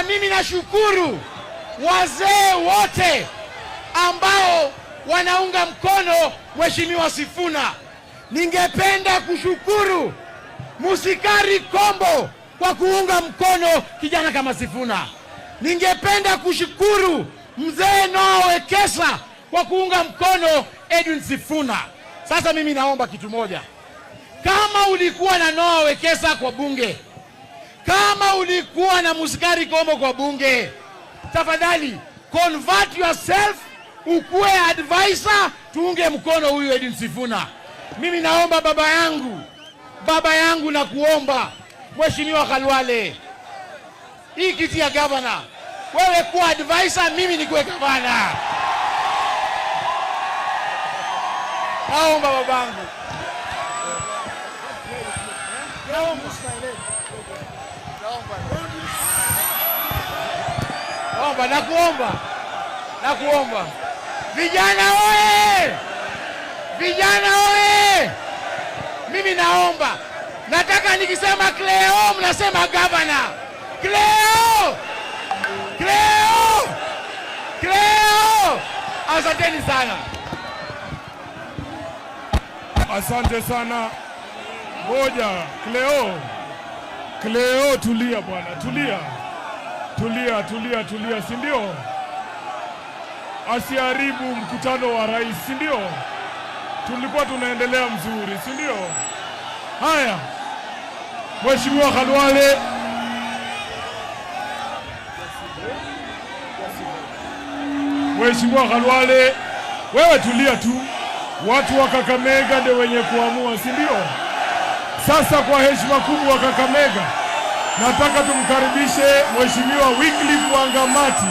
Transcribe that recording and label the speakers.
Speaker 1: mimi nashukuru wazee wote ambao wanaunga mkono Mheshimiwa Sifuna. Ningependa kushukuru Musikari Kombo kwa kuunga mkono kijana kama Sifuna. Ningependa kushukuru mzee Noah Wekesa kwa kuunga mkono Edwin Sifuna. Sasa mimi naomba kitu moja. Kama ulikuwa na Noah Wekesa kwa bunge, kama ulikuwa na Musikari Kombo kwa bunge, tafadhali convert yourself, ukuwe advisor, tuunge mkono huyu Edwin Sifuna. Mimi naomba baba yangu na kuomba Mheshimiwa Khalwale, hii kiti ya gavana, wewe kuwa advisor, mimi nikuwe gavana. Naomba babangu. Nakuomba. Vijana oye! Vijana oye! Mimi naomba. Nataka nikisema Cleo mnasema gavana. Cleo! Asanteni sana.
Speaker 2: Asante sana. Moja, Cleo, tulia bwana, tulia, si ndio? Asiharibu mkutano wa rais, si ndio? Tulikuwa tunaendelea mzuri, si ndio? Haya, Mheshimiwa Khalwale. Mheshimiwa Khalwale, wewe tulia tu. Watu wa Kakamega ndio wenye kuamua, si ndio? Sasa kwa heshima kubwa wa Kakamega, nataka tumkaribishe Mheshimiwa Wycliffe Wangamati